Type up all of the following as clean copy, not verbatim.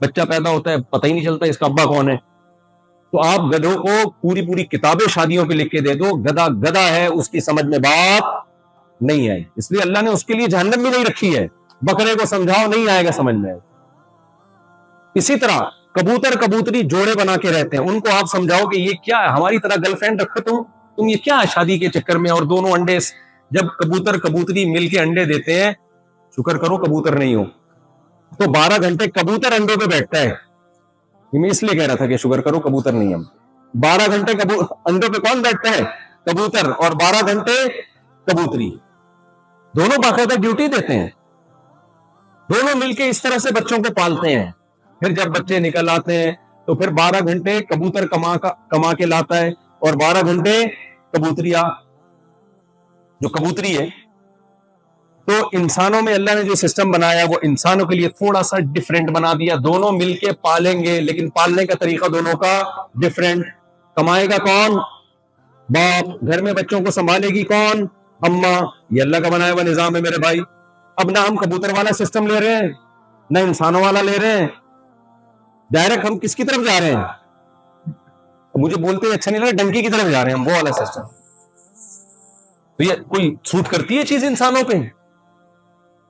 بچہ پیدا ہوتا ہے پتہ ہی نہیں چلتا اس کا ابا کون ہے. تو آپ گدھوں کو پوری پوری کتابیں شادیوں پہ لکھ کے دے دو, گدھا گدھا ہے, اس کی سمجھ میں بات نہیں آئی. اس لیے اللہ نے اس کے لیے جہنم بھی نہیں رکھی ہے. بکرے کو سمجھاؤ نہیں آئے گا سمجھ میں. اسی طرح کبوتر کبوتری جوڑے بنا کے رہتے ہیں, ان کو آپ سمجھاؤ کہ یہ کیا ہے, ہماری طرح گرل فرینڈ رکھو تم یہ کیا ہے شادی کے چکر میں. اور دونوں انڈے, جب کبوتر کبوتری مل کے انڈے دیتے ہیں, شکر کرو کبوتر نہیں ہو, تو 12 گھنٹے کبوتر انڈوں پہ بیٹھتا ہے. میں اس لیے کہہ رہا تھا کہ شکر کرو کبوتر نہیں ہم. 12 گھنٹے انڈوں پہ کون بیٹھتا ہے؟ کبوتر. اور 12 گھنٹے کبوتری. دونوں باقاعدہ ڈیوٹی دیتے ہیں, دونوں مل کے اس طرح سے بچوں کو پالتے ہیں. پھر جب بچے نکل آتے ہیں تو پھر 12 گھنٹے کبوتر کما کے لاتا ہے, اور 12 گھنٹے کبوتریا جو کبوتری ہے. تو انسانوں میں اللہ نے جو سسٹم بنایا وہ انسانوں کے لیے تھوڑا سا ڈفرینٹ بنا دیا. دونوں مل کے پالیں گے, لیکن پالنے کا طریقہ دونوں کا ڈفرینٹ. کمائے گا کون؟ باپ. گھر میں بچوں کو سنبھالے گی کون؟ اماں. یہ اللہ کا بنایا ہوا نظام ہے میرے بھائی. اب نہ ہم کبوتر والا سسٹم لے رہے ہیں نہ انسانوں والا لے رہے ہیں. ڈائریکٹ ہم کس کی طرف جا رہے ہیں؟ مجھے بولتے ہیں اچھا نہیں لگا, ڈنکی کی طرف جا رہے ہیں ہم, وہ والا سسٹم. تو یہ کوئی سوٹ کرتی ہے چیز انسانوں پہ؟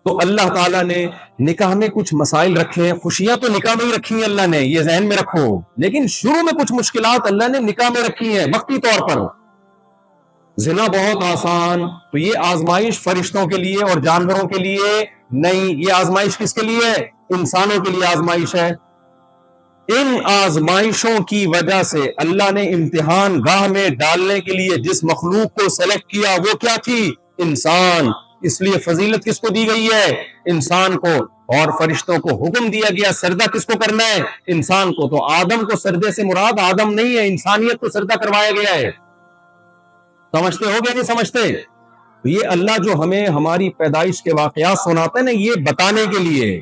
تو اللہ تعالیٰ نے نکاح میں کچھ مسائل رکھے ہیں. خوشیاں تو نکاح میں ہی رکھی ہیں اللہ نے, یہ ذہن میں رکھو. لیکن شروع میں کچھ مشکلات اللہ نے نکاح میں رکھی ہیں وقتی طور پر. زنا بہت آسان, تو یہ آزمائش فرشتوں کے لیے اور جانوروں کے لیے نہیں. یہ آزمائش کس کے لیے ہے؟ انسانوں کے لیے آزمائش ہے. ان آزمائشوں کی وجہ سے اللہ نے امتحان گاہ میں ڈالنے کے لیے جس مخلوق کو سلیکٹ کیا وہ کیا تھی؟ انسان. اس لیے فضیلت کس کو دی گئی ہے؟ انسان کو. اور فرشتوں کو حکم دیا گیا سردہ کس کو کرنا ہے؟ انسان کو. تو آدم کو سردے سے مراد آدم نہیں ہے, انسانیت کو سردہ کروایا گیا ہے. سمجھتے ہو گیا نہیں سمجھتے؟ یہ اللہ جو ہمیں ہماری پیدائش کے واقعات سناتا ہے نا, یہ بتانے کے لیے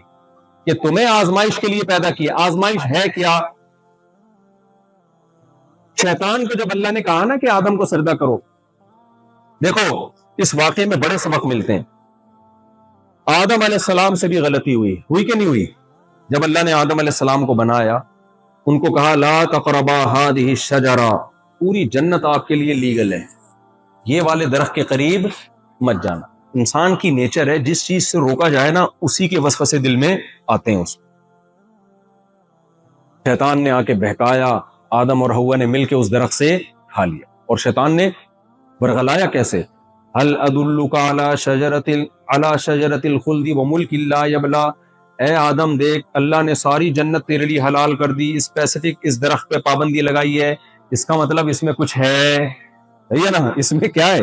کہ تمہیں آزمائش کے لیے پیدا کیا. آزمائش ہے کیا؟ شیطان کو جب اللہ نے کہا نا کہ آدم کو سجدہ کرو, دیکھو اس واقعے میں بڑے سبق ملتے ہیں. آدم علیہ السلام سے بھی غلطی ہوئی کہ نہیں ہوئی؟ جب اللہ نے آدم علیہ السلام کو بنایا, ان کو کہا لا تقربا هذه الشجرہ, پوری جنت آپ کے لیے لیگل ہے, یہ والے درخت کے قریب مت جانا. انسان کی نیچر ہے, جس چیز سے روکا جائے نا اسی کے وسوسے دل میں آتے ہیں. اس شیطان نے آ کے بہکایا, آدم اور حوا نے مل کے اس درخت سے کھا لیا. اور شیطان نے برغلایا کیسے؟ هل ادلک علی شجرۃ الخلد وملک لا یبلی, اے آدم دیکھ اللہ نے ساری جنت تیرے لیے حلال کر دی, اسپیسیفک اس درخت پہ پابندی لگائی ہے. اس کا مطلب اس میں کچھ ہے نا, اس میں کیا ہے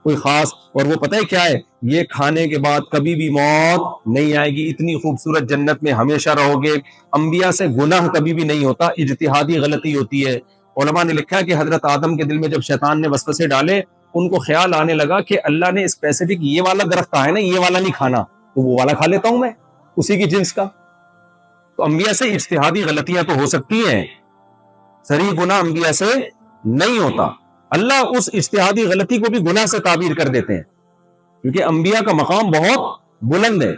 کوئی خاص. اور وہ پتہ ہے کیا ہے؟ یہ کھانے کے بعد کبھی بھی موت نہیں آئے گی, اتنی خوبصورت جنت میں ہمیشہ رہو گے. انبیاء سے گناہ کبھی بھی نہیں ہوتا, اجتہادی غلطی ہوتی ہے. علماء نے لکھا ہے کہ حضرت آدم کے دل میں جب شیطان نے وسوسے ڈالے, ان کو خیال آنے لگا کہ اللہ نے اسپیسیفک یہ والا درخت ہے نا, یہ والا نہیں کھانا, تو وہ والا کھا لیتا ہوں میں اسی کی جنس کا. تو انبیاء سے اجتہادی غلطیاں تو ہو سکتی ہیں, صریح گناہ انبیاء سے نہیں ہوتا. اللہ اس اجتہادی غلطی کو بھی گناہ سے تعبیر کر دیتے ہیں, کیونکہ انبیاء کا مقام بہت بلند ہے.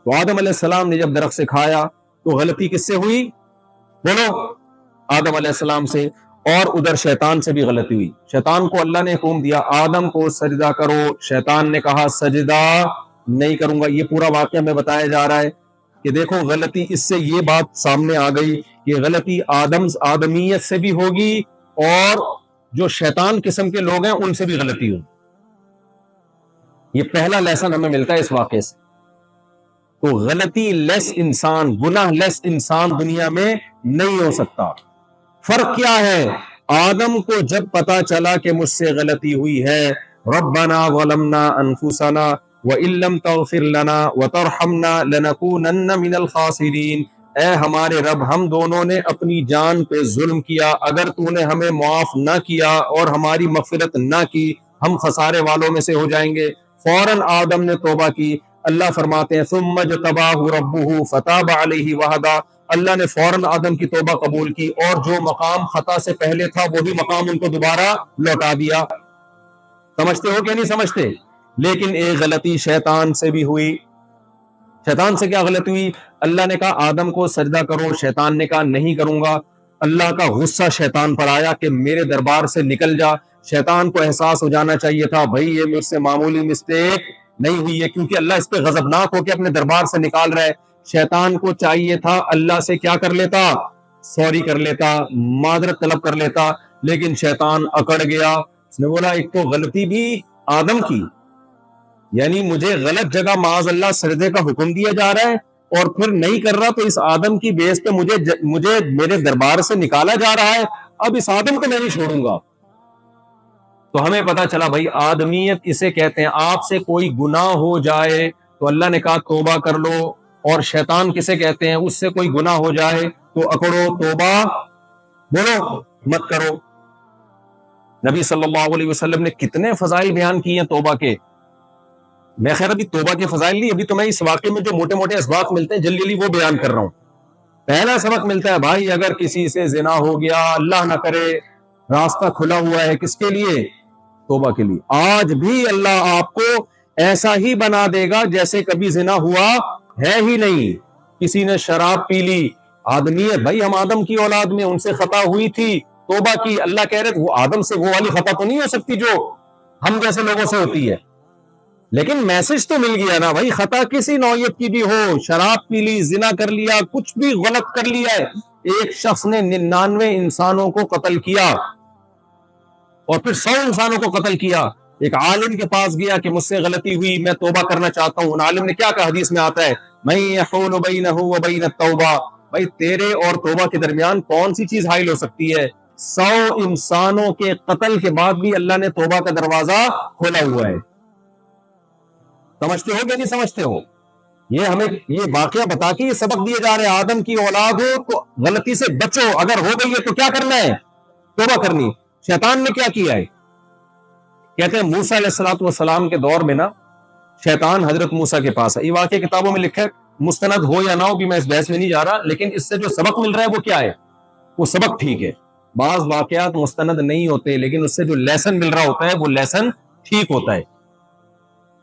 تو آدم علیہ السلام نے جب درخت سے کھایا تو غلطی کس سے ہوئی؟ بولو, آدم علیہ السلام سے. اور ادھر شیطان سے بھی غلطی ہوئی. شیطان کو اللہ نے حکم دیا آدم کو سجدہ کرو, شیطان نے کہا سجدہ نہیں کروں گا. یہ پورا واقعہ میں بتایا جا رہا ہے کہ دیکھو غلطی, اس سے یہ بات سامنے آ گئی کہ غلطی آدمیت سے بھی ہوگی, اور جو شیطان قسم کے لوگ ہیں ان سے بھی غلطی ہوگی. یہ پہلا لیسن ہمیں ملتا ہے اس واقعے سے. تو غلطی لیس انسان, گناہ لیس انسان دنیا میں نہیں ہو سکتا. فرق کیا ہے؟ آدم کو جب پتا چلا کہ مجھ سے غلطی ہوئی ہے, ربنا ظلمنا انفسنا وان لم تغفر لنا وترحمنا لنکونن من الخاسرین, اے ہمارے رب ہم دونوں نے اپنی جان پہ ظلم کیا, اگر تو نے ہمیں معاف نہ کیا اور ہماری مغفرت نہ کی ہم خسارے والوں میں سے ہو جائیں گے. فوراً آدم نے توبہ کی. اللہ فرماتے ہیں ثم اجتباہ ربہ فتاب علیہ وہدی, اللہ نے فوراً آدم کی توبہ قبول کی, اور جو مقام خطا سے پہلے تھا وہی مقام ان کو دوبارہ لوٹا دیا. سمجھتے ہو کہ نہیں سمجھتے؟ لیکن ایک غلطی شیطان سے بھی ہوئی. شیطان سے کیا غلطی ہوئی؟ اللہ نے کہا آدم کو سجدہ کرو، شیطان نے کہا نہیں کروں گا. اللہ کا غصہ شیطان پر آیا کہ میرے دربار سے نکل جا. شیطان کو احساس ہو جانا چاہیے تھا بھائی یہ مجھ سے معمولی مسٹیک نہیں ہوئی ہے، کیونکہ اللہ اس پہ غضبناک ہو کے اپنے دربار سے نکال رہا ہے. شیطان کو چاہیے تھا اللہ سے کیا کر لیتا، سوری کر لیتا، معذرت طلب کر لیتا، لیکن شیطان اکڑ گیا. اس نے بولا ایک تو غلطی بھی آدم کی، یعنی مجھے غلط جگہ معاذ اللہ سجدے کا حکم دیا جا رہا ہے، اور پھر نہیں کر رہا تو اس آدم کی بیس پہ مجھے میرے دربار سے نکالا جا رہا ہے. اب اس آدم کو میں نہیں چھوڑوں گا. تو ہمیں پتا چلا بھائی آدمیت اسے کہتے ہیں. آپ سے کوئی گناہ ہو جائے تو اللہ نے کہا توبہ کر لو، اور شیطان کسے کہتے ہیں، اس سے کوئی گناہ ہو جائے تو اکڑو، توبہ بولو مت کرو. نبی صلی اللہ علیہ وسلم نے کتنے فضائل بیان کیے ہیں توبہ کے. میں خیر ابھی توبہ کے فضائل نہیں، ابھی تو میں اس واقعے میں جو موٹے موٹے اسباق ملتے ہیں جلدی جلدی وہ بیان کر رہا ہوں. پہلا سبق ملتا ہے بھائی اگر کسی سے زنا ہو گیا، اللہ نہ کرے، راستہ کھلا ہوا ہے کس کے لیے، توبہ کے لیے. آج بھی اللہ آپ کو ایسا ہی بنا دے گا جیسے کبھی زنا ہوا ہے ہی نہیں. کسی نے شراب پی لی، آدمی ہے بھائی، ہم آدم کی اولاد میں، ان سے خطا ہوئی تھی، توبہ کی. اللہ کہہ رہے وہ آدم سے وہ والی خطا تو نہیں ہو سکتی جو ہم جیسے لوگوں سے ہوتی ہے، لیکن میسج تو مل گیا نا بھائی. خطا کسی نوعیت کی بھی ہو، شراب پی لی، زنا کر لیا، کچھ بھی غلط کر لیا ہے. ایک شخص نے 99 انسانوں کو قتل کیا اور پھر 100 انسانوں کو قتل کیا. ایک عالم کے پاس گیا کہ مجھ سے غلطی ہوئی، میں توبہ کرنا چاہتا ہوں. ان عالم نے کیا کہا، حدیث میں آتا ہے من یحول بینہ وبین التوبہ، بھائی تیرے اور توبہ کے درمیان کون سی چیز حائل ہو سکتی ہے. 100 انسانوں کے قتل کے بعد بھی اللہ نے توبہ کا دروازہ کھولا ہوا ہے. سمجھتے ہو کہ نہیں سمجھتے ہو؟ یہ ہمیں یہ واقعہ بتا کے یہ سبق دیے جا رہے ہیں. آدم کی اولاد ہو تو غلطی سے بچو، اگر ہو گئی ہے تو کیا کرنا ہے، توبہ کرنی. شیطان نے کیا کیا ہے، کہتے ہیں موسیٰ علیہ الصلوۃ والسلام کے دور میں نا شیطان حضرت موسیٰ کے پاس ہے. یہ واقعہ کتابوں میں لکھا ہے، مستند ہو یا نہ ہو بھی میں اس بحث میں نہیں جا رہا، لیکن اس سے جو سبق مل رہا ہے وہ کیا ہے، وہ سبق ٹھیک ہے. بعض واقعات مستند نہیں ہوتے لیکن اس سے جو لیسن مل رہا ہوتا ہے وہ لیسن ٹھیک ہوتا ہے.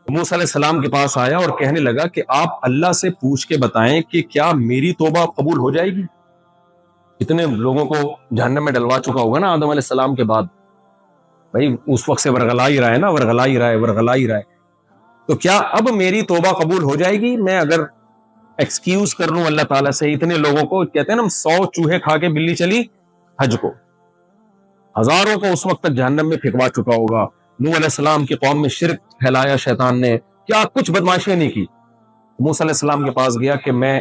موسیٰ علیہ السلام کے پاس آیا اور کہنے لگا کہ آپ اللہ سے پوچھ کے بتائیں کہ کیا میری توبہ قبول ہو جائے گی. کتنے لوگوں کو جہنم میں ڈلوا چکا ہوگا نا آدم علیہ السلام کے بعد، بھائی اس وقت سے ورغلا ہی رہا ہے نا، ورغلا ہی رہا ہے. تو کیا اب میری توبہ قبول ہو جائے گی میں اگر ایکسکیوز کر لوں اللہ تعالیٰ سے. اتنے لوگوں کو کہتے ہیں نا 100 چوہے کھا کے بلی چلی حج کو، ہزاروں کو اس وقت تک جہنم میں پھینکوا چکا ہوگا. نوح علیہ السلام کی قوم میں شرک پھیلایا شیطان نے، کیا کچھ بدماشیاں نہیں کی. موسیٰ علیہ السلام کے پاس گیا کہ میں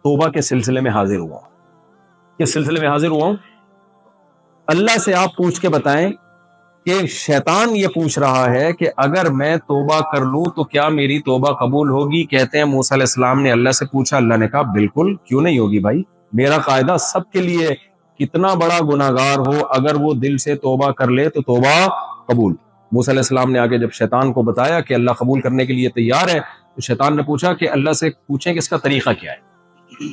توبہ کے سلسلے میں حاضر ہوا ہوں. کس سلسلے میں حاضر ہوا ہوں، اللہ سے آپ پوچھ کے بتائیں کہ شیطان یہ پوچھ رہا ہے کہ اگر میں توبہ کر لوں تو کیا میری توبہ قبول ہوگی. کہتے ہیں موسیٰ علیہ السلام نے اللہ سے پوچھا، اللہ نے کہا بالکل، کیوں نہیں ہوگی بھائی، میرا قاعدہ سب کے لیے، کتنا بڑا گناہگار ہو اگر وہ دل سے توبہ کر لے تو توبہ قبول. موسیٰ علیہ السلام نے آگے جب شیطان کو بتایا کہ اللہ قبول کرنے کے لیے تیار ہے، تو شیطان نے پوچھا کہ اللہ سے پوچھیں کہ اس کا طریقہ کیا ہے.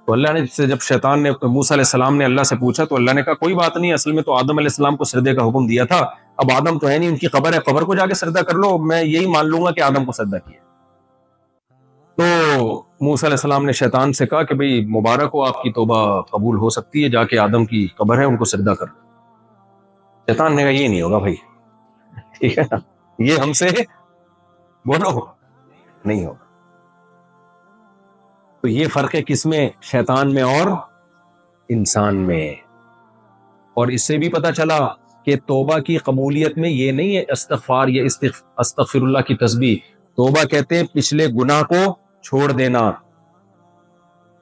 تو اللہ نے جب شیطان نے موسیٰ علیہ السلام نے اللہ سے پوچھا تو اللہ نے کہا کوئی بات نہیں، اصل میں تو آدم علیہ السلام کو سجدے کا حکم دیا تھا، اب آدم تو ہے نہیں، ان کی قبر ہے، قبر کو جا کے سجدہ کر لو، میں یہی مان لوں گا کہ آدم کو سجدہ کیا. تو موسیٰ علیہ السلام نے شیطان سے کہا کہ بھئی مبارک ہو، آپ کی توبہ قبول ہو سکتی ہے، جا کے آدم کی قبر ہے ان کو سجدہ کر لو. شیطان نے کہا یہ نہیں ہوگا بھائی، ٹھیک ہے نا، یہ ہم سے بولو نہیں ہوگا. تو یہ فرق ہے کس میں، شیطان میں اور انسان میں. اور اس سے بھی پتہ چلا کہ توبہ کی قبولیت میں یہ نہیں ہے استغفار یا استغفر اللہ کی تسبیح. توبہ کہتے ہیں پچھلے گناہ کو چھوڑ دینا،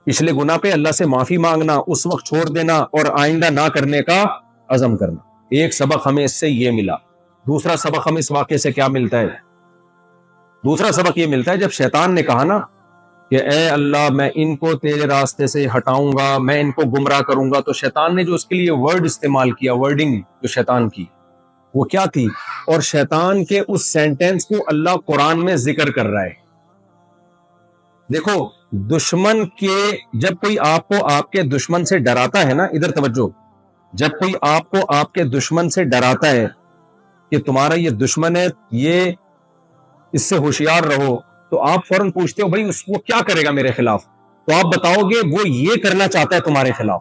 پچھلے گناہ پہ اللہ سے معافی مانگنا، اس وقت چھوڑ دینا اور آئندہ نہ کرنے کا عزم کرنا. ایک سبق ہمیں اس سے یہ ملا. دوسرا سبق ہمیں اس واقعے سے کیا ملتا ہے، دوسرا سبق یہ ملتا ہے جب شیطان نے کہا نا کہ اے اللہ میں ان کو تیرے راستے سے ہٹاؤں گا، میں ان کو گمراہ کروں گا، تو شیطان نے جو اس کے لیے ورڈ استعمال کیا، ورڈنگ جو شیطان کی وہ کیا تھی، اور شیطان کے اس سینٹنس کو اللہ قرآن میں ذکر کر رہا ہے. دیکھو دشمن کے، جب کوئی آپ کو آپ کے دشمن سے ڈراتا ہے نا، ادھر توجہ، جب کوئی آپ کو آپ کے دشمن سے ڈراتا ہے کہ تمہارا یہ دشمن ہے، یہ اس سے ہوشیار رہو، تو آپ فوراً پوچھتے ہو بھائی وہ کیا کرے گا میرے خلاف. تو آپ بتاؤ گے وہ یہ کرنا چاہتا ہے تمہارے خلاف,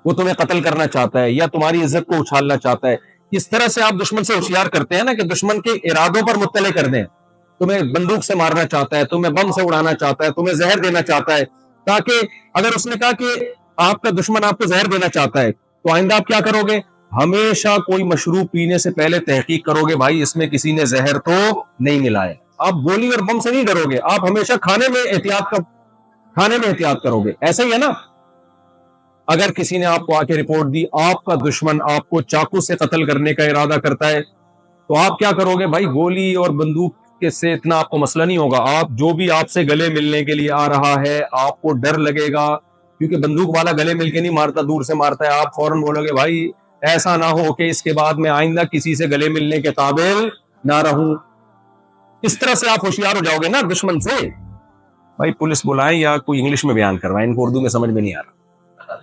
وہ تمہیں قتل کرنا چاہتا ہے یا تمہاری عزت کو اچھالنا چاہتا ہے. اس طرح سے آپ دشمن سے ہوشیار کرتے ہیں نا کہ دشمن کے ارادوں پر مطلع کر دیں. تمہیں بندوق سے مارنا چاہتا ہے, تمہیں بم سے اڑانا چاہتا ہے, تمہیں زہر دینا چاہتا ہے, تاکہ اگر اس نے کہا کہ آپ کا دشمن آپ کو زہر دینا چاہتا ہے تو آئندہ آپ کیا کرو گے؟ ہمیشہ کوئی مشروب پینے سے پہلے تحقیق کرو گے بھائی اس میں کسی نے زہر تو نہیں ملایا. آپ گولی اور بم سے نہیں ڈرو گے, آپ ہمیشہ کھانے میں احتیاط کرو گے. ایسا ہی ہے نا, اگر کسی نے آپ کو آ کے رپورٹ دی آپ کا دشمن آپ کو چاقو سے قتل کرنے کا ارادہ کرتا ہے تو آپ کیا کرو گے بھائی؟ گولی اور بندوق کے سے اتنا آپ کو مسئلہ نہیں ہوگا. آپ جو بھی آپ سے گلے ملنے کے لیے آ رہا ہے آپ کو ڈر لگے گا, کیونکہ بندوق والا گلے مل کے نہیں مارتا, دور سے مارتا ہے. آپ فوراً بولو گے بھائی ایسا نہ ہو کہ اس کے بعد میں آئندہ کسی سے گلے ملنے کے قابل نہ رہوں. اس طرح سے آپ ہوشیار ہو جاؤ گے نا دشمن سے. بھائی پولیس بلائیں یا کوئی انگلش میں بیان کروائیں, ان کو اردو میں سمجھ میں نہیں آ رہا.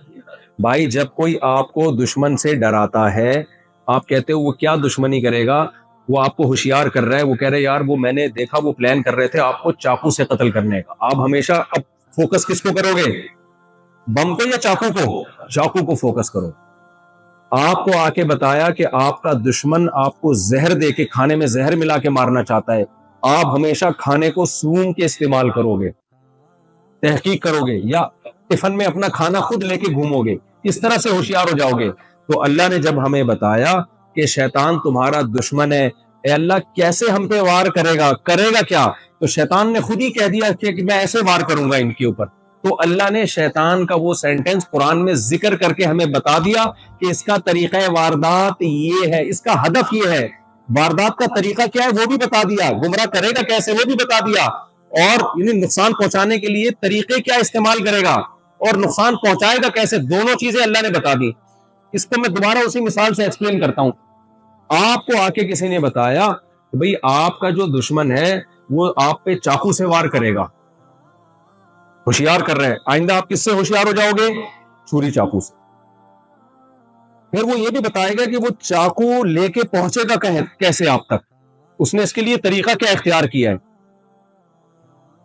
بھائی جب کوئی آپ کو دشمن سے ڈراتا ہے, آپ کہتے ہو وہ کیا دشمنی کرے گا, وہ آپ کو ہوشیار کر رہا ہے, وہ کہہ رہے یار وہ میں نے دیکھا وہ پلان کر رہے تھے آپ کو چاقو سے قتل کرنے کا. آپ ہمیشہ اب فوکس کس کو کرو گے؟ بم کو یا چاقو کو؟ چاقو کو فوکس کرو. آپ کو آ کے بتایا کہ آپ کا دشمن آپ کو زہر دے کے, کھانے میں زہر ملا کے مارنا چاہتا ہے, آپ ہمیشہ کھانے کو سون کے استعمال کرو گے, تحقیق کرو گے, یا ٹفن میں اپنا کھانا خود لے کے گھومو گے. اس طرح سے ہوشیار ہو جاؤ گے. تو اللہ نے جب ہمیں بتایا کہ شیطان تمہارا دشمن ہے, اے اللہ کیسے ہم پہ وار کرے گا کیا؟ تو شیطان نے خود ہی کہہ دیا کہ میں ایسے وار کروں گا ان کے اوپر. تو اللہ نے شیطان کا وہ سینٹنس قرآن میں ذکر کر کے ہمیں بتا دیا کہ اس کا طریقہ واردات یہ ہے, اس کا ہدف یہ ہے. واردات کا طریقہ کیا ہے وہ بھی بتا دیا, گمراہ کرے گا کیسے وہ بھی بتا دیا, اور انہیں نقصان پہنچانے کے لیے طریقے کیا استعمال کرے گا اور نقصان پہنچائے گا کیسے, دونوں چیزیں اللہ نے بتا دی. اس کو میں دوبارہ اسی مثال سے ایکسپلین کرتا ہوں. آپ کو آ کے کسی نے بتایا کہ بھئی آپ کا جو دشمن ہے وہ آپ پہ چاقو سے وار کرے گا, ہوشیار کر رہے ہیں. آئندہ آپ کس سے ہوشیار ہو جاؤ گے؟ چھری چاقو سے. پھر وہ یہ بھی بتائے گا کہ وہ چاقو لے کے پہنچے گا کیسے آپ تک, اس نے اس کے لیے طریقہ کیا اختیار کیا ہے.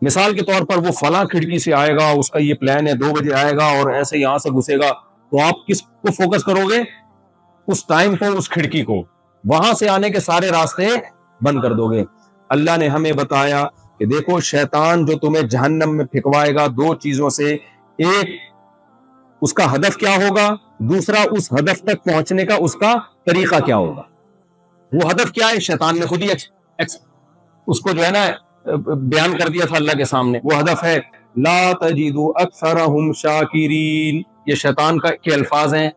مثال کے طور پر وہ فلاں کھڑکی سے آئے گا, اس کا یہ پلان ہے 2 بجے آئے گا اور ایسے یہاں سے گھسے گا. تو آپ کس کو فوکس کرو گے؟ اس ٹائم کو, اس کھڑکی کو. وہاں سے آنے کے سارے راستے بند کر دو گے. اللہ نے ہمیں بتایا کہ دیکھو شیطان جو تمہیں جہنم میں پھینکوائے گا 2 چیزوں سے, ایک اس کا ہدف کیا ہوگا, دوسرا اس ہدف تک پہنچنے کا اس کا طریقہ کیا ہوگا. وہ ہدف کیا ہے شیطان نے خود ہی اس کو جو ہے نا بیان کر دیا تھا اللہ کے سامنے. وہ ہدف ہے لا تجد اکثرهم شاکرین. یہ شیطان کے الفاظ ہیں,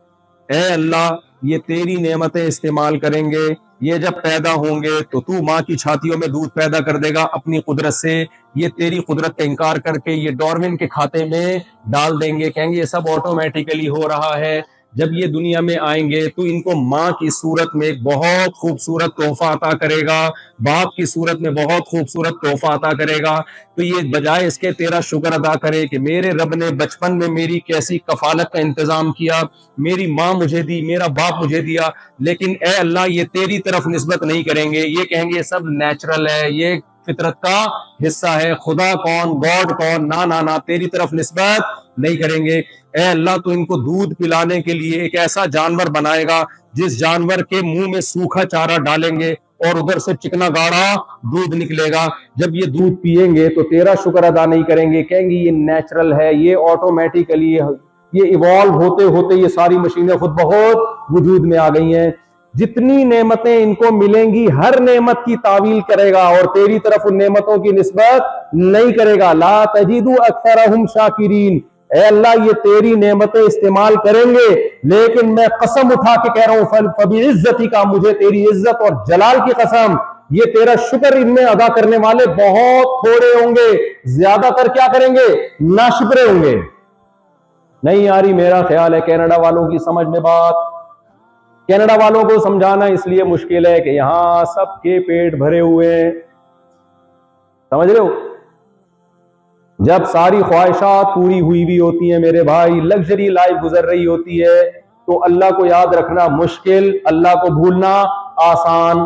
اے اللہ یہ تیری نعمتیں استعمال کریں گے, یہ جب پیدا ہوں گے تو ماں کی چھاتیوں میں دودھ پیدا کر دے گا اپنی قدرت سے, یہ تیری قدرت کا انکار کر کے یہ ڈارون کے کھاتے میں ڈال دیں گے, کہیں گے یہ سب آٹومیٹیکلی ہو رہا ہے. جب یہ دنیا میں آئیں گے تو ان کو ماں کی صورت میں ایک بہت خوبصورت تحفہ عطا کرے گا, باپ کی صورت میں بہت خوبصورت تحفہ عطا کرے گا. تو یہ بجائے اس کے تیرا شکر ادا کرے کہ میرے رب نے بچپن میں میری کیسی کفالت کا انتظام کیا, میری ماں مجھے دی, میرا باپ مجھے دیا, لیکن اے اللہ یہ تیری طرف نسبت نہیں کریں گے, یہ کہیں گے یہ سب نیچرل ہے, یہ فطرت کا حصہ ہے, خدا کون, گاڈ کون, نہ تیری طرف نسبت نہیں کریں گے. اے اللہ تو ان کو دودھ پلانے کے لیے ایک ایسا جانور بنائے گا جس جانور کے منہ میں سوکھا چارہ ڈالیں گے اور ادھر سے چکنا گاڑا دودھ نکلے گا. جب یہ دودھ پیئیں گے تو تیرا شکر ادا نہیں کریں گے, کہیں گے یہ نیچرل ہے, یہ آٹومیٹیکلی, یہ ایوالو ہوتے ہوتے یہ ساری مشینیں خود بہت وجود میں آ گئی ہیں. جتنی نعمتیں ان کو ملیں گی ہر نعمت کی تعویل کرے گا اور تیری طرف ان نعمتوں کی نسبت نہیں کرے گا. لا تجد اکثرهم شاکرین. اے اللہ یہ تیری نعمتیں استعمال کریں گے, لیکن میں قسم اٹھا کے کہہ رہا ہوں فبعزتی کا, مجھے تیری عزت اور جلال کی قسم, یہ تیرا شکر ان میں ادا کرنے والے بہت تھوڑے ہوں گے, زیادہ تر کیا کریں گے, ناشکرے ہوں گے. نہیں آ رہی میرا خیال ہے کینیڈا والوں کی سمجھ میں بات. کینیڈا والوں کو سمجھانا اس لیے مشکل ہے کہ یہاں سب کے پیٹ بھرے ہوئے ہیں, سمجھ رہے ہو. جب ساری خواہشات پوری ہوئی بھی ہوتی ہیں میرے بھائی, لگژری لائف گزر رہی ہوتی ہے, تو اللہ کو یاد رکھنا مشکل, اللہ کو بھولنا آسان.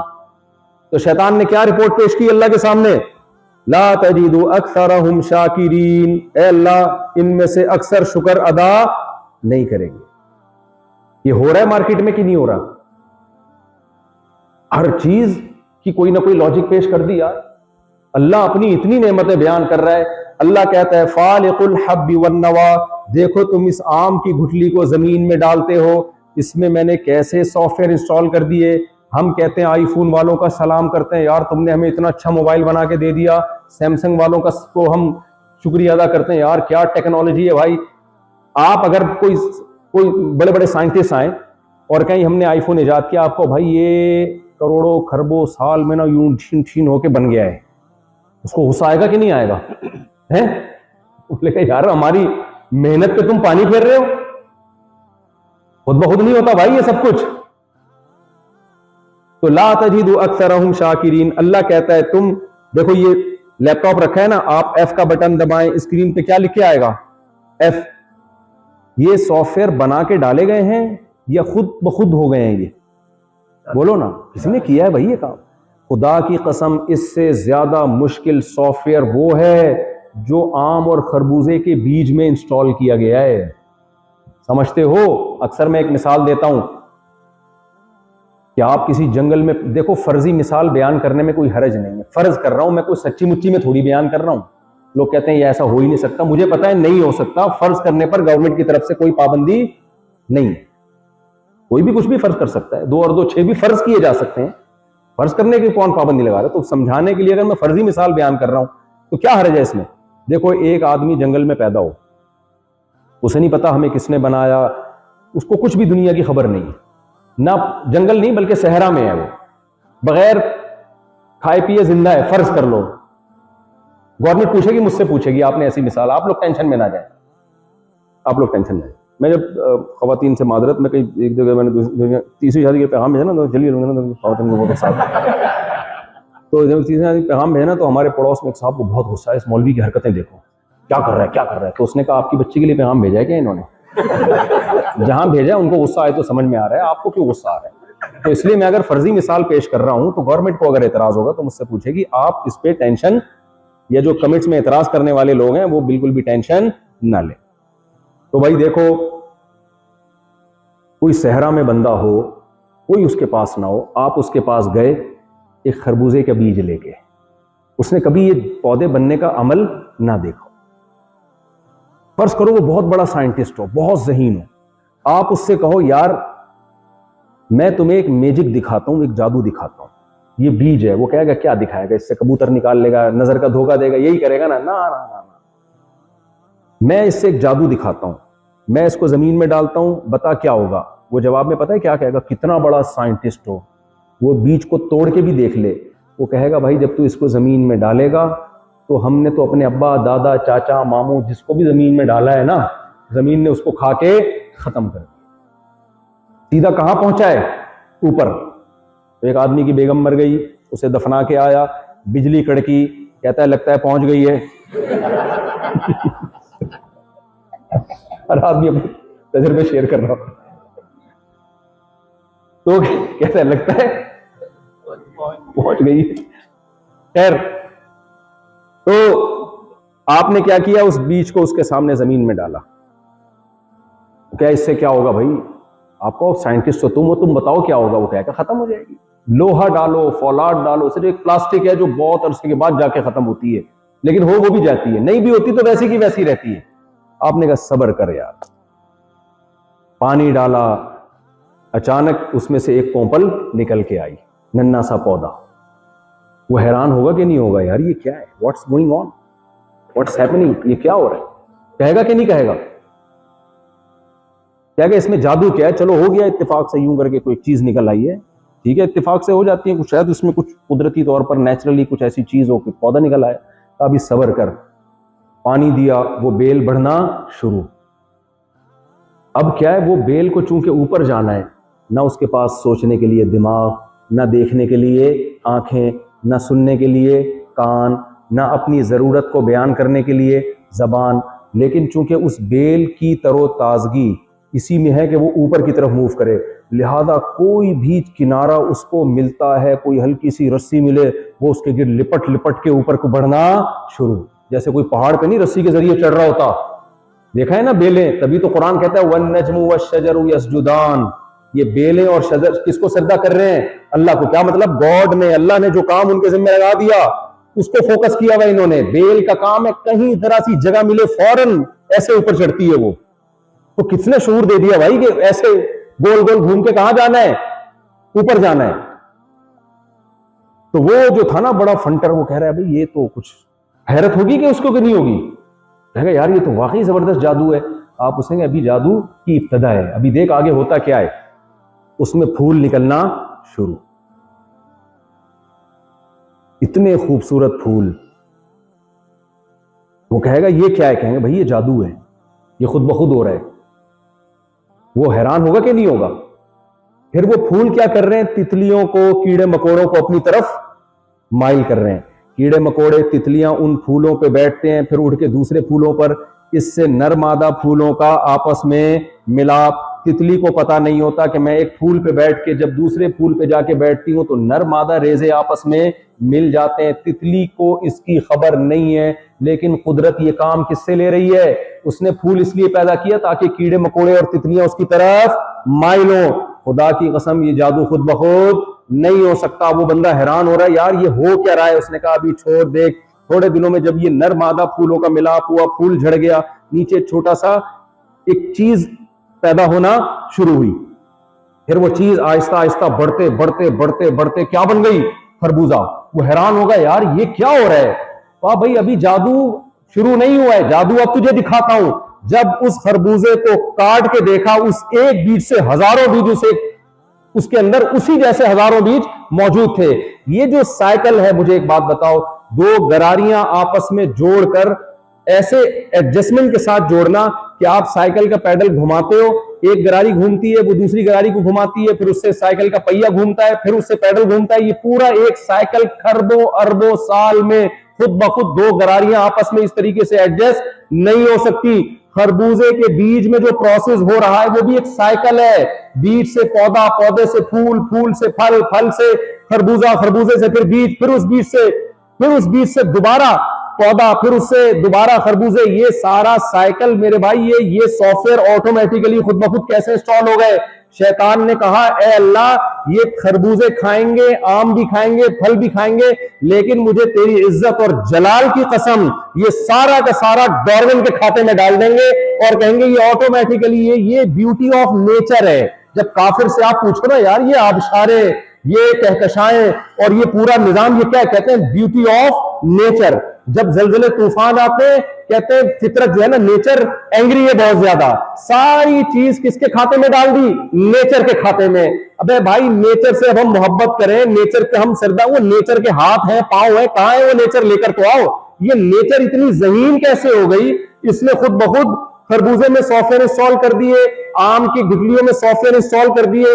تو شیطان نے کیا رپورٹ پیش کی اللہ کے سامنے, لا تجد اکثرهم شاکرین، اے اللہ ان میں سے اکثر شکر ادا نہیں کریں گے. یہ ہو رہا ہے مارکیٹ میں کہ نہیں ہو رہا؟ ہر چیز کی کوئی نہ کوئی لاجک پیش کر دیا. اللہ اپنی اتنی نعمتیں بیان کر رہا ہے. اللہ کہتا ہے فالق الحب والنوا، دیکھو تم اس آم کی گٹھلی کو زمین میں ڈالتے ہو، اس میں میں نے کیسے سافٹ ویئر انسٹال کر دیے. ہم کہتے ہیں آئی فون والوں کا سلام کرتے ہیں، یار تم نے ہمیں اتنا اچھا موبائل بنا کے دے دیا. سیمسنگ والوں کا کو ہم شکریہ ادا کرتے ہیں، یار کیا ٹیکنالوجی ہے بھائی. آپ اگر کوئی بڑے بڑے سائنٹسٹ آئیں اور کہیں ہم نے آئی فون ایجاد کیا، آپ کو بھائی یہ کروڑوں خربوں سال میں نا یوں چھین ہو کے بن گیا ہے، اس کو غصہ آئے گا کہ نہیں آئے گا؟ یار ہماری محنت پہ تم پانی پھیر رہے ہو، خود بخود نہیں ہوتا بھائی یہ سب کچھ. تو لا تجد اکثرهم شاکرین. اللہ کہتا ہے تم دیکھو یہ لیپ ٹاپ رکھا ہے نا، آپ ایف کا بٹن دبائیں، اسکرین پہ کیا لکھ کے آئے گا؟ ایف. یہ سافٹ ویئر بنا کے ڈالے گئے ہیں یا خود بخود ہو گئے ہیں؟ یہ بولو نا، کسی نے کیا ہے بھائی یہ کام؟ خدا کی قسم اس سے زیادہ مشکل سافٹ ویئر وہ ہے جو آم اور خربوزے کے بیج میں انسٹال کیا گیا ہے. سمجھتے ہو؟ اکثر میں ایک مثال دیتا ہوں کہ آپ کسی جنگل میں دیکھو، فرضی مثال بیان کرنے میں کوئی حرج نہیں ہے، فرض کر رہا ہوں میں، کوئی سچی مچی میں تھوڑی بیان کر رہا ہوں. لوگ کہتے ہیں یہ ایسا ہو ہی نہیں سکتا، مجھے پتا ہے نہیں ہو سکتا. فرض کرنے پر گورنمنٹ کی طرف سے کوئی پابندی نہیں ہے، کوئی بھی کچھ بھی فرض کر سکتا ہے. 2 اور 2 6 بھی فرض کیے جا سکتے ہیں، فرض کرنے کی کون پابندی لگا رہا ہے؟ تو سمجھانے کے لیے اگر میں فرضی مثال بیان کر رہا ہوں تو کیا حرج ہے اس میں؟ دیکھو ایک آدمی جنگل میں پیدا ہو، اسے نہیں پتا ہمیں کس نے بنایا، اس کو کچھ بھی دنیا کی خبر نہیں ہے، نہ جنگل نہیں بلکہ صحرا میں ہے، وہ بغیر کھائے پیے زندہ ہے. فرض کر لو گورنمنٹ پوچھے گی، مجھ سے پوچھے گی، آپ نے ایسی مثال، آپ لوگ ٹینشن میں نہ جائیں، آپ لوگ ٹینشن میں جائیں. میں جب خواتین سے معذرت، میں کئی ایک جگہ میں نے تیسری شادی کے پیغام بھیجا نا، جلدی خواتین لوگوں کے ساتھ، تو جب تیسری شادی کے پیغام بھیجا نا تو ہمارے پڑوس میں ایک صاحب کو بہت غصہ ہے، اس مولوی کی حرکتیں دیکھو کیا کر رہا ہے کیا کر رہا ہے. تو اس نے کہا آپ کی بچی کے لیے پیغام بھیجا ہے کیا انہوں نے؟ جہاں بھیجا ان کو غصہ آئے تو سمجھ میں آ رہا ہے، آپ کو کیوں غصہ آ رہا ہے؟ تو اس لیے میں اگر فرضی مثال پیش کر رہا ہوں تو گورنمنٹ کو اگر اعتراض ہوگا تو مجھ سے پوچھے گی، آپ اس پہ ٹینشن، یا جو کمنٹس میں اعتراض کرنے والے لوگ ہیں وہ بالکل بھی ٹینشن نہ لیں. تو بھائی دیکھو، کوئی صحرا میں بندہ ہو، کوئی اس کے پاس نہ ہو، آپ اس کے پاس گئے ایک خربوزے کا بیج لے کے، اس نے کبھی یہ پودے بننے کا عمل نہ دیکھا. فرض کرو وہ بہت بڑا سائنٹسٹ ہو، بہت ذہین ہو، آپ اس سے کہو یار میں تمہیں ایک میجک دکھاتا ہوں، ایک جادو دکھاتا ہوں، یہ بیج ہے. وہ کہے گا کیا دکھائے گا؟ اس سے کبوتر نکال لے گا، نظر کا دھوکہ دے گا، یہی کرے گا نا. نا نا نا، میں اس سے ایک جادو دکھاتا ہوں، میں اس کو زمین میں ڈالتا ہوں، بتا کیا ہوگا؟ وہ جواب میں پتہ ہے کیا کہے گا؟ کتنا بڑا سائنٹسٹ ہو، وہ بیج کو توڑ کے بھی دیکھ لے، وہ کہے گا بھائی جب تو اس کو زمین میں ڈالے گا تو ہم نے تو اپنے ابا دادا چاچا ماموں جس کو بھی زمین میں ڈالا ہے نا، زمین نے اس کو کھا کے ختم کر دیا. سیدھا کہاں پہنچا ہے؟ اوپر. ایک آدمی کی بیگم مر گئی، اسے دفنا کے آیا، بجلی کڑکی، کہتا ہے لگتا ہے پہنچ گئی ہے. ہر آدمی اپنے تجربے شیئر کر رہا ہوں. تو کہتا ہے لگتا ہے پہنچ گئی. خیر، تو آپ نے کیا کیا؟ اس بیج کو اس کے سامنے زمین میں ڈالا. کیا اس سے کیا ہوگا بھائی؟ آپ کو سائنٹسٹ ہو تم بتاؤ کیا ہوگا؟ وہ کہے گا ختم ہو جائے گی. لوہا ڈالو، فولاد ڈالو، صرف ایک پلاسٹک ہے جو بہت عرصے کے بعد جا کے ختم ہوتی ہے، لیکن ہو وہ بھی جاتی ہے، نہیں بھی ہوتی تو ویسی کی ویسی رہتی ہے. آپ نے کہا صبر کر یار. پانی ڈالا، اچانک اس میں سے ایک پوپل نکل کے آئی، ننھا سا پودا. وہ حیران ہوگا کہ نہیں ہوگا؟ یار یہ کیا ہے؟ What's going on, what's happening, یہ کیا ہو رہا ہے؟ کہے گا کہ نہیں کہے گا؟ کہے گا اس میں جادو کیا ہے؟ چلو ہو گیا اتفاق سے، یوں کر کے کوئی چیز نکل آئی ہے، ٹھیک ہے اتفاق سے ہو جاتی ہے، کچھ شاید اس میں کچھ قدرتی طور پر نیچرلی کچھ ایسی چیز ہو کہ پودا نکل آیا. ابھی صبر کر. پانی دیا، وہ بیل بڑھنا شروع. اب کیا ہے؟ وہ بیل کو چونکہ اوپر جانا ہے، نہ اس کے پاس سوچنے کے لیے دماغ، نہ دیکھنے کے لیے آنکھیں، نہ سننے کے لیے کان، نہ اپنی ضرورت کو بیان کرنے کے لیے زبان. لیکن چونکہ اس بیل کی تر و تازگی اسی میں ہے کہ وہ اوپر کی طرف موو کرے. لہذا کوئی بھی کنارہ اس کو ملتا ہے, کوئی ہلکی سی رسی ملے, وہ اس کے گر لپٹ لپٹ کے اوپر کو بڑھنا شروع. جیسے کوئی پہاڑ پہ نہیں رسی کے ذریعے چڑھ رہا ہوتا, دیکھا ہے نا بیلیں, تبھی تو قرآن کہتا ہے وَالنَّجْمُ وَالشَّجَرُ يَسْجُدَانِ. یہ بیلیں اور شجر کس کو سجدہ کر رہے ہیں؟ اللہ کو. کیا مطلب؟ گاڈ نے, اللہ نے جو کام ان کے ذمہ لگا دیا اس کو فوکس کیا ہوا انہوں نے. بیل کا کام ہے کہیں ذرا سی جگہ ملے فوراً ایسے اوپر چڑھتی ہے وہ. تو کس نے شعور دے دیا بھائی کہ ایسے گول گول گھوم کے کہاں جانا ہے؟ اوپر جانا ہے. تو وہ جو تھا نا بڑا فنٹر, وہ کہہ رہا ہے بھائی یہ تو کچھ حیرت ہوگی کہ اس کو کہ نہیں ہوگی. کہے گا یار یہ تو واقعی زبردست جادو ہے. آپ اسے کہیں ابھی جادو کی ابتدا ہے, ابھی دیکھ آگے ہوتا کیا ہے. اس میں پھول نکلنا شروع, اتنے خوبصورت پھول. وہ کہے گا یہ کیا ہے؟ کہیں گے بھائی یہ جادو ہے, یہ خود بخود ہو رہا ہے. وہ حیران ہوگا کہ نہیں ہوگا. پھر وہ پھول کیا کر رہے ہیں؟ تتلیوں کو, کیڑے مکوڑوں کو اپنی طرف مائل کر رہے ہیں. کیڑے مکوڑے تتلیاں ان پھولوں پہ بیٹھتے ہیں, پھر اٹھ کے دوسرے پھولوں پر. اس سے نر مادہ پھولوں کا آپس میں ملاپ. تتلی کو پتا نہیں ہوتا کہ میں ایک پھول پہ بیٹھ کے جب دوسرے پھول پہ جا کے بیٹھتی ہوں تو نر مادہ ریزے آپس میں مل جاتے ہیں. تتلی کو اس کی خبر نہیں ہے, لیکن قدرت یہ کام کس سے لے رہی ہے؟ اس نے پھول اس لیے پیدا کیا تاکہ کیڑے مکوڑے اور تتلیاں اس کی طرف مائل ہوں. خدا کی قسم یہ جادو خود بخود نہیں ہو سکتا. وہ بندہ حیران ہو رہا ہے یار یہ ہو کیا رہا ہے. اس نے کہا ابھی چھوڑ دیکھ, تھوڑے دنوں میں جب یہ نر مادہ پھولوں کا ملاپ ہوا, پھول جھڑ گیا, نیچے چھوٹا سا ایک چیز پیدا ہونا شروع ہوئی. پھر وہ چیز آہستہ آہستہ بڑھتے بڑھتے بڑھتے بڑھتے کیا بن گئی؟ خربوزہ. وہ حیران ہوگا یار یہ کیا ہو رہا ہے. واہ بھائی ابھی جادو شروع نہیں ہوا ہے, جادو اب تجھے دکھاتا ہوں. جب اس خربوزے کو کاٹ کے دیکھا, اس ایک بیج سے ہزاروں بیج اس کے اندر اسی جیسے ہزاروں بیج موجود تھے. یہ جو سائیکل ہے, مجھے ایک بات بتاؤ, دو گراریاں آپس میں جوڑ کر ایسے ایڈجسٹمنٹ کے ساتھ جوڑنا کہ آپ سائیکل کا پیڈل گھماتے ہو, ایک گراری گھومتی ہے, وہ دوسری گراری کو گھماتی ہے, پھر اس سے سائیکل کا پہیہ گھومتا ہے, پھر اس سے پیڈل گھومتا ہے. یہ پورا ایک سائیکل خربوں اربوں سال میں خود بخود دو گراریاں آپس میں اس طریقے سے ایڈجسٹ نہیں ہو سکتی. خربوزے کے بیج میں جو پروسیس ہو رہا ہے وہ بھی ایک سائیکل ہے. بیج سے پودا, پودے سے پھول, پھول سے پھل, پھل سے خربوزہ, خربوزے سے پھر بیج, پھر اس بیج سے دوبارہ پودا, پھر اس سے دوبارہ خربوزے. یہ سارا سائیکل میرے بھائی یہ سافٹ ویئر آٹومیٹیکلی خود بخود کیسے انسٹال ہو گئے؟ شیطان نے کہا اے اللہ یہ خربوزے کھائیں گے, آم بھی کھائیں گے, پھل بھی کھائیں گے, لیکن مجھے تیری عزت اور جلال کی قسم یہ سارا کا سارا ڈارون کے کھاتے میں ڈال دیں گے اور کہیں گے یہ آٹومیٹیکلی یہ بیوٹی آف نیچر ہے. جب کافر سے آپ پوچھو نا یار یہ آبشارے, یہ کہکشائیں اور یہ پورا نظام, یہ کیا کہتے ہیں؟ Beauty of nature. جب زلزلے طوفان آتے ہیں کہتے ہیں فطرت جو ہے نا, نیچر اینگری ہے بہت زیادہ. ساری چیز کس کے کھاتے میں ڈال دی؟ نیچر کے کھاتے میں. ابے بھائی نیچر سے اب ہم محبت کریں, نیچر کے ہم سردہ, وہ نیچر کے ہاتھ ہیں, پاؤں ہیں, کہاں ہے وہ نیچر؟ لے کر تو آؤ. یہ نیچر اتنی ذہین کیسے ہو گئی؟ اس نے خود بخود خربوزے میں سافٹ ویئر انسٹال کر دیے, آم کی گٹلیوں میں سافٹ ویئر انسٹال کر دیے.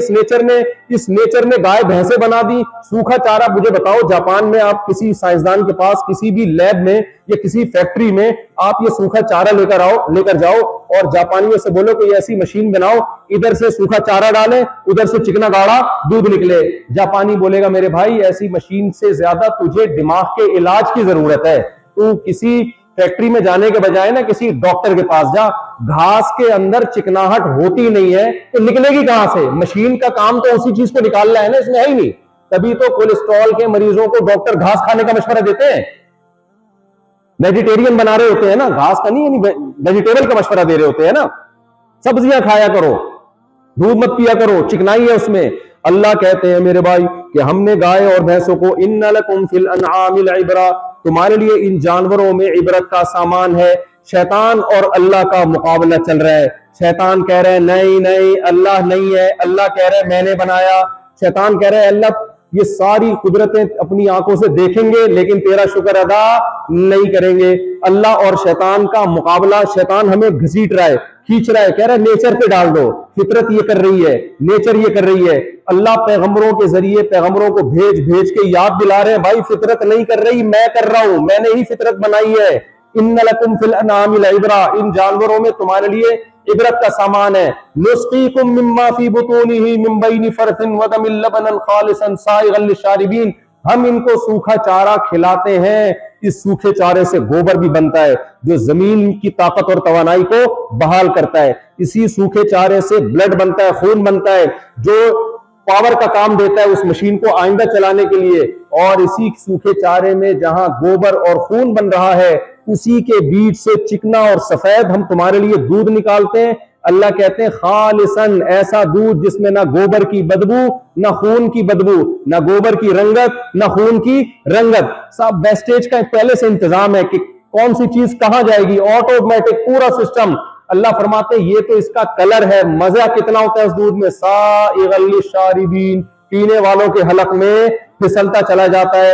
اس نیچر نے گائے بھینسیں بنا دی. سوکھا چارہ, مجھے بتاؤ جاپان میں آپ کسی سائنسدان کے پاس کسی بھی لیب میں یا کسی فیکٹری میں آپ یہ سوکھا چارہ لے کر جاؤ اور جاپانیوں سے بولو کہ ایسی مشین بناؤ, ادھر سے سوکھا چارہ ڈالیں, ادھر سے چکنا گاڑا دودھ نکلے. جاپانی بولے گا میرے بھائی ایسی مشین سے زیادہ تجھے دماغ کے علاج کی ضرورت ہے. تو کسی فیکٹری میں جانے کے بجائے نا کسی ڈاکٹر کے پاس جا. گھاس کے اندر چکناہٹ ہوتی نہیں ہے تو نکلے گی کہاں سے؟ مشین کا کام تو اسی چیز کو نکالنا ہے نا, اس میں ہے ہی نہیں. تبھی تو کولیسٹرول کے مریضوں کو ڈاکٹر گھاس کھانے کا مشورہ دیتے ہیں. ویجیٹیرین بنا رہے ہوتے ہیں نا, گھاس کا نہیں, یعنی ویجیٹیبل کا مشورہ دے رہے ہوتے ہیں نا. سبزیاں کھایا کرو, دودھ مت پیا کرو, چکنائی ہے اس میں. اللہ کہتے ہیں میرے بھائی کہ ہم نے گائے اور بھینسوں کو ان لکم فی الانعام العبرہ, تمہارے لیے ان جانوروں میں عبرت کا سامان ہے. شیطان اور اللہ کا مقابلہ چل رہا ہے. شیطان کہہ رہے ہیں نہیں اللہ نہیں ہے, اللہ کہہ رہے ہیں میں نے بنایا. شیطان کہہ رہے ہیں اللہ یہ ساری قدرتیں اپنی آنکھوں سے دیکھیں گے لیکن تیرا شکر ادا نہیں کریں گے. اللہ اور شیطان کا مقابلہ. شیطان ہمیں گھسیٹ رہا ہے, کھینچ رہا ہے, کہہ رہا ہے نیچر پہ ڈال دو. فطرت یہ کر رہی ہے, نیچر یہ کر رہی ہے. اللہ پیغمبروں کے ذریعے پیغمبروں کو بھیج کے یاد دلا رہے ہیں بھائی فطرت نہیں کر رہی, میں کر رہا ہوں, میں نے ہی فطرت بنائی ہے. ان لکم فی الانعام العبرہ, ان جانوروں میں تمہارے لیے عبرت کا سامان ہے. نسقیکم مما فی بطونہ من بین فرث ودم لبنا خالصا سائغا للشاربین. ہم ان کو سوکھا چارہ کھلاتے ہیں. اس سوکھے چارے سے گوبر بھی بنتا ہے جو زمین کی طاقت اور توانائی کو بحال کرتا ہے. اسی سوکھے چارے سے بلڈ بنتا ہے, خون بنتا ہے جو پاور کا کام دیتا ہے اس مشین کو آئندہ چلانے کے لیے. اور اسی سوکھے چارے میں جہاں گوبر اور خون بن رہا ہے اسی کے بیچ سے چکنا اور سفید ہم تمہارے لیے دودھ نکالتے ہیں. اللہ کہتے ہیں خالصاً, ایسا دودھ جس میں نہ گوبر کی بدبو نہ خون کی بدبو, نہ گوبر کی رنگت نہ خون کی رنگت. صاحب ویسٹیج کا پہلے سے انتظام ہے کہ کون سی چیز کہاں جائے گی, آٹومیٹک پورا سسٹم. اللہ فرماتے ہیں یہ تو اس کا کلر ہے, مزہ کتنا ہوتا ہے اس دودھ میں, سائغا للشاربین, پینے والوں کے حلق میں پھسلتا چلا جاتا ہے.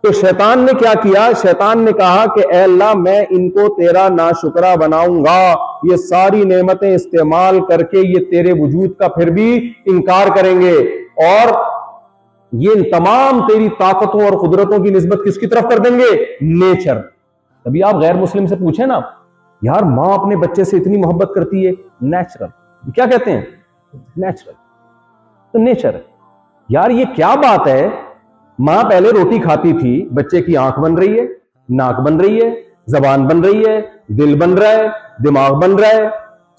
تو شیطان نے کیا کیا؟ شیطان نے کہا کہ اے اللہ میں ان کو تیرا ناشکرا بناؤں گا, یہ ساری نعمتیں استعمال کر کے یہ تیرے وجود کا پھر بھی انکار کریں گے, اور یہ تمام تیری طاقتوں اور قدرتوں کی نسبت کس کی طرف کر دیں گے؟ نیچر. ابھی آپ غیر مسلم سے پوچھیں نا, یار ماں اپنے بچے سے اتنی محبت کرتی ہے, نیچرل. کیا کہتے ہیں؟ نیچرل. تو نیچر یار یہ کیا بات ہے؟ ماں پہلے روٹی کھاتی تھی, بچے کی آنکھ بن رہی ہے, ناک بن رہی ہے, زبان بن رہی ہے, دل بن رہا ہے, دماغ بن رہا ہے,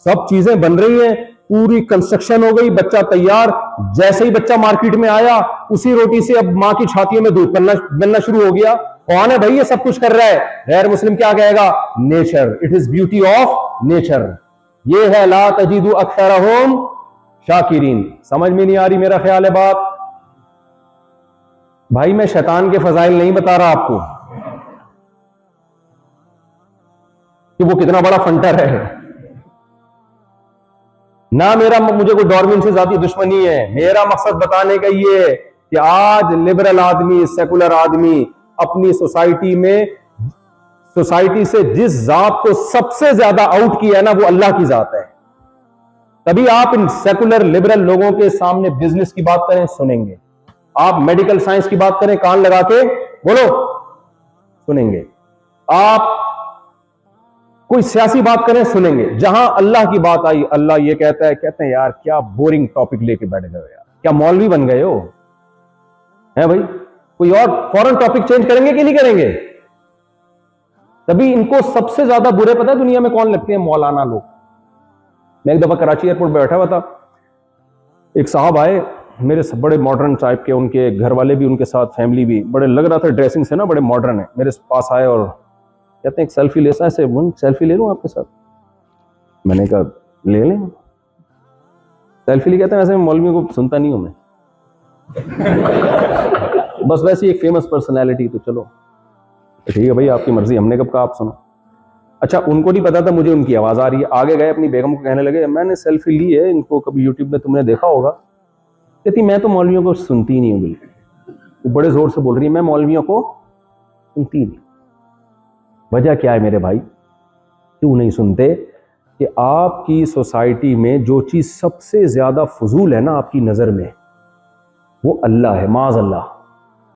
سب چیزیں بن رہی ہیں, پوری کنسٹرکشن ہو گئی, بچہ تیار. جیسے ہی بچہ مارکیٹ میں آیا اسی روٹی سے اب ماں کی چھاتیوں میں دودھ بننا شروع ہو گیا. کون ہے بھائی یہ سب کچھ کر رہا ہے؟ غیر مسلم کیا کہے گا؟ Nature. It is beauty of nature. یہ ہے لا تجد اکثرہم شاکرین. سمجھ میں نہیں آ رہی میرا خیال ہے بات؟ بھائی میں شیطان کے فضائل نہیں بتا رہا آپ کو کہ وہ کتنا بڑا فنٹر ہے, نہ مجھے کوئی ڈارون سے ذاتی دشمنی ہے. میرا مقصد بتانے کا یہ ہے کہ آج لبرل آدمی, سیکولر آدمی اپنی سوسائٹی میں سوسائٹی سے جس ذات کو سب سے زیادہ آؤٹ کیا ہے نا وہ اللہ کی ذات ہے. تبھی آپ ان سیکولر لبرل لوگوں کے سامنے بزنس کی بات کریں سنیں گے, آپ میڈیکل سائنس کی بات کریں کان لگا کے بولو سنیں گے, آپ کوئی سیاسی بات کریں سنیں گے. جہاں اللہ کی بات آئی, اللہ یہ کہتا ہے, کہتے ہیں یار کیا بورنگ ٹاپک لے کے بیٹھ گئے یار, کیا مولوی بن گئے ہو ہیں بھائی؟ کوئی اور فورن ٹاپک چینج کریں گے کہ نہیں کریں گے؟ تبھی ان کو سب سے زیادہ برے پتہ ہے دنیا میں کون لگتے ہیں؟ مولانا لوگ. میں ایک دفعہ کراچی ایئرپورٹ پہ بیٹھا ہوا تھا, ایک صاحب آئے میرے بڑے ماڈرن ٹائپ کے, ان کے گھر والے بھی ان کے ساتھ, فیملی بھی, بڑے لگ رہا تھا ڈریسنگ سے نا بڑے ماڈرن ہیں. میرے پاس آئے اور کہتے ہیں ایک سیلفی لے ایسے, سیلفی لے لوں آپ کے ساتھ؟ میں نے کہا لے لیں. سیلفی لے, کہتے ہیں ایسے میں مولویوں کو سنتا نہیں ہوں میں, بس ویسے ایک فیمس پرسنالٹی, تو چلو ٹھیک ہے بھائی آپ کی مرضی, ہم نے کب کہا آپ سنو. اچھا ان کو نہیں پتا تھا مجھے ان کی آواز آ رہی ہے. آگے گئے اپنی بیگم کو کہنے لگے میں نے سیلفی لی ہے, ان کو کبھی یوٹیوب میں تم نے دیکھا ہوگا. کہتی میں تو مولویوں کو سنتی نہیں ہوں بالکل. وہ بڑے زور سے بول رہی ہے میں مولویوں کو سنتی نہیں. وجہ کیا ہے میرے بھائی کیوں نہیں سنتے؟ کہ آپ کی سوسائٹی میں جو چیز سب سے زیادہ فضول ہے نا آپ کی نظر میں وہ اللہ ہے, معاذ اللہ.